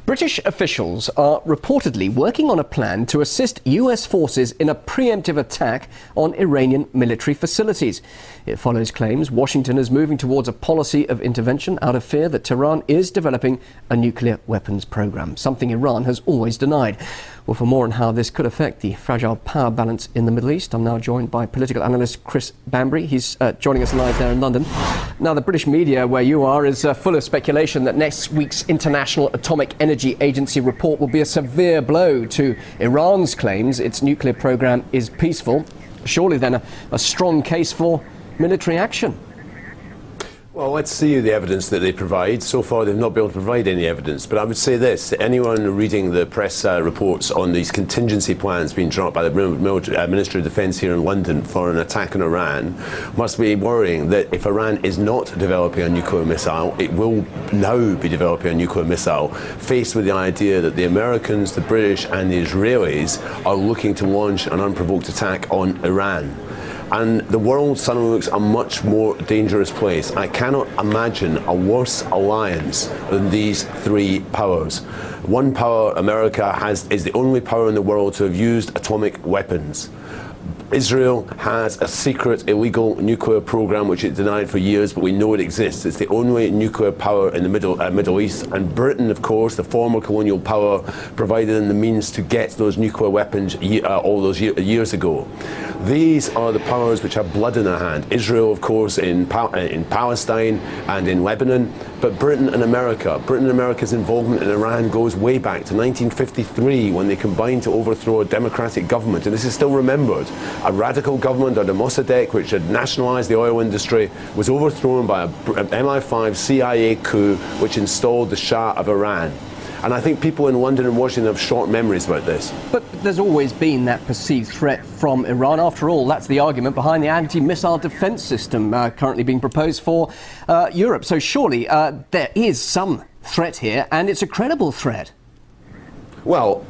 British officials are reportedly working on a plan to assist US forces in a preemptive attack on Iranian military facilities. It follows claims Washington is moving towards a policy of intervention out of fear that Tehran is developing a nuclear weapons program, something Iran has always denied. Well, for more on how this could affect the fragile power balance in the Middle East, I'm now joined by political analyst Chris Bambury. He's joining us live there in London. Now, the British media, where you are, is full of speculation that next week's International Atomic Energy Agency report will be a severe blow to Iran's claims its nuclear program is peaceful. Surely then a strong case for military action. Well, let's see the evidence that they provide. So far, they've not been able to provide any evidence. But I would say this, anyone reading the press reports on these contingency plans being drawn up by the Ministry of Defence here in London for an attack on Iran must be worrying that if Iran is not developing a nuclear missile, it will now be developing a nuclear missile, faced with the idea that the Americans, the British and the Israelis are looking to launch an unprovoked attack on Iran. And the world suddenly looks a much more dangerous place. I cannot imagine a worse alliance than these three powers. One power, America, is the only power in the world to have used atomic weapons. Israel has a secret illegal nuclear program which it denied for years, but we know it exists. It's the only nuclear power in the Middle East. And Britain, of course, the former colonial power, provided them the means to get those nuclear weapons all those years ago. These are the powers which have blood in their hand. Israel, of course, in Palestine and in Lebanon, but Britain and America. Britain and America's involvement in Iran goes way back to 1953 when they combined to overthrow a democratic government. And this is still remembered. A radical government under Mossadegh, which had nationalised the oil industry, was overthrown by an MI5 CIA coup which installed the Shah of Iran. And I think people in London and Washington have short memories about this. But there's always been that perceived threat from Iran. After all, that's the argument behind the anti-missile defence system currently being proposed for Europe. So surely there is some threat here, and it's a credible threat. Well,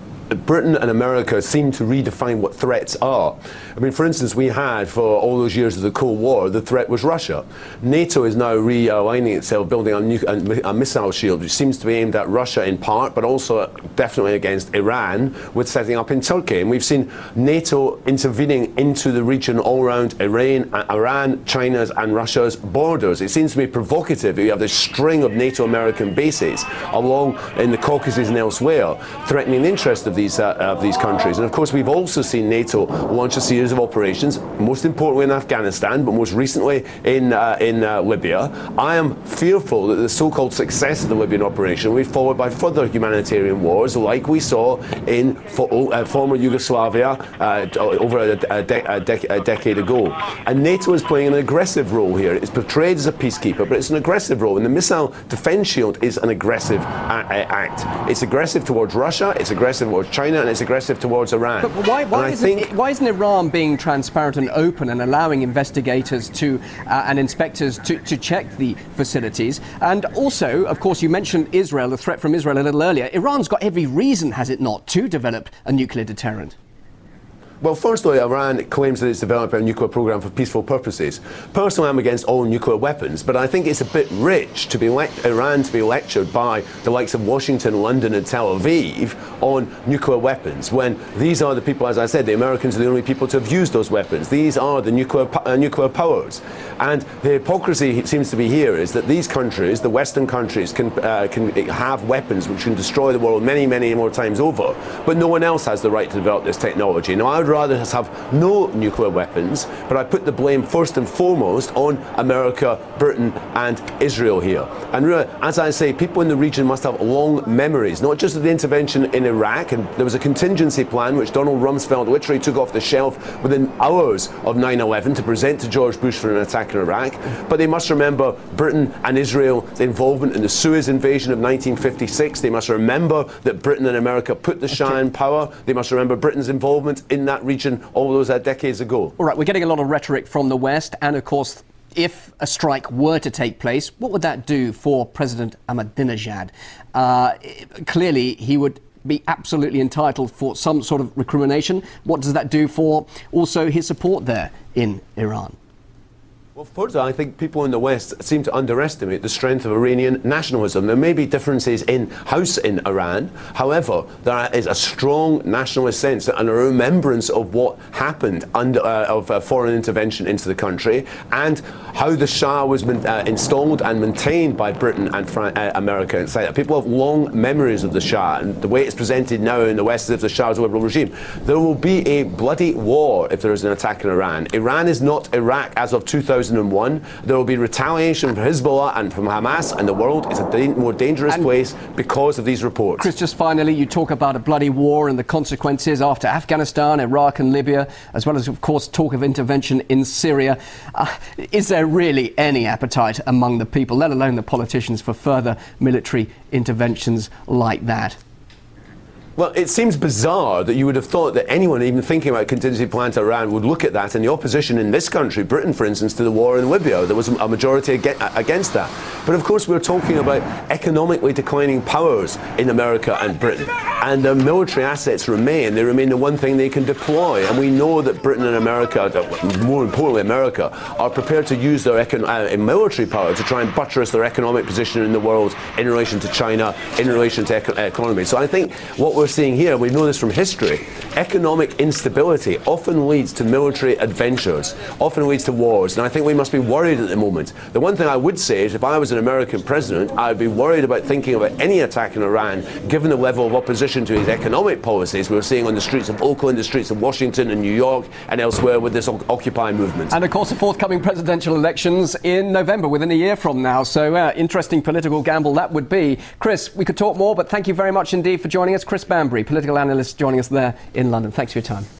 Britain and America seem to redefine what threats are. I mean, for instance, we had, for all those years of the Cold War, the threat was Russia. NATO is now realigning itself, building a missile shield, which seems to be aimed at Russia in part, but also definitely against Iran, with setting up in Turkey. And we've seen NATO intervening into the region all around Iran, China's and Russia's borders. It seems to be provocative. You have this string of NATO-American bases along in the Caucasus and elsewhere, threatening the interest of these countries. And of course, we've also seen NATO launch a series of operations, most importantly in Afghanistan, but most recently in Libya. I am fearful that the so-called success of the Libyan operation will be followed by further humanitarian wars, like we saw in former Yugoslavia over a decade ago. And NATO is playing an aggressive role here. It's portrayed as a peacekeeper, but it's an aggressive role. And the missile defense shield is an aggressive act. It's aggressive towards Russia, it's aggressive towards China, and it's aggressive towards Iran. But why isn't Iran being transparent and open and allowing investigators to and inspectors to check the facilities? And also, of course, you mentioned Israel, the threat from Israel a little earlier. Iran's got every reason, has it not, to develop a nuclear deterrent? Well, firstly, Iran claims that it's developing a nuclear program for peaceful purposes. Personally, I'm against all nuclear weapons, but I think it's a bit rich to be Iran to be lectured by the likes of Washington, London and Tel Aviv on nuclear weapons, when these are the people, as I said, the Americans are the only people to have used those weapons. These are the nuclear powers. And the hypocrisy seems to be here is that these countries, the Western countries, can have weapons which can destroy the world many, many more times over, but no one else has the right to develop this technology. Now, I would rather have no nuclear weapons, but I put the blame first and foremost on America, Britain and Israel here. And really, as I say, people in the region must have long memories, not just of the intervention in Iraq, and there was a contingency plan which Donald Rumsfeld literally took off the shelf within hours of 9/11 to present to George Bush for an attack in Iraq, but they must remember Britain and Israel's involvement in the Suez invasion of 1956. They must remember that Britain and America put the Shah in power. They must remember Britain's involvement in that region all those decades ago. All right, we're getting a lot of rhetoric from the West, and of course, if a strike were to take place, what would that do for President Ahmadinejad? Clearly, he would be absolutely entitled for some sort of recrimination. What does that do for also his support there in Iran? Well, further, I think people in the West seem to underestimate the strength of Iranian nationalism. There may be differences in house in Iran. However, there is a strong nationalist sense and a remembrance of what happened of foreign intervention into the country and how the Shah was installed and maintained by Britain and America. It's like people have long memories of the Shah, and the way it's presented now in the West as if the Shah is a liberal regime. There will be a bloody war if there is an attack in Iran. Iran is not Iraq as of 2001. There will be retaliation from Hezbollah and from Hamas, and the world is a more dangerous place because of these reports. Chris, just finally, you talk about a bloody war and the consequences after Afghanistan, Iraq and Libya, as well as, of course, talk of intervention in Syria. Is there really any appetite among the people, let alone the politicians, for further military interventions like that? Well, it seems bizarre that you would have thought that anyone even thinking about contingency plans to Iran would look at that, and the opposition in this country, Britain for instance, to the war in Libya, there was a majority against that. But of course we're talking about economically declining powers in America and Britain, and their military assets remain. They remain the one thing they can deploy, and we know that Britain and America, more importantly America, are prepared to use their military power to try and buttress their economic position in the world in relation to China, in relation to economy. So I think what we're seeing here, we know this from history, economic instability often leads to military adventures, often leads to wars, and I think we must be worried at the moment. The one thing I would say is if I was an American president, I would be worried about thinking about any attack in Iran, given the level of opposition to his economic policies we're seeing on the streets of Oakland, the streets of Washington and New York and elsewhere with this Occupy movement. And of course the forthcoming presidential elections in November, within a year from now, so interesting political gamble that would be. Chris, we could talk more, but thank you very much indeed for joining us. Chris Banbury, political analyst, joining us there in London. Thanks for your time.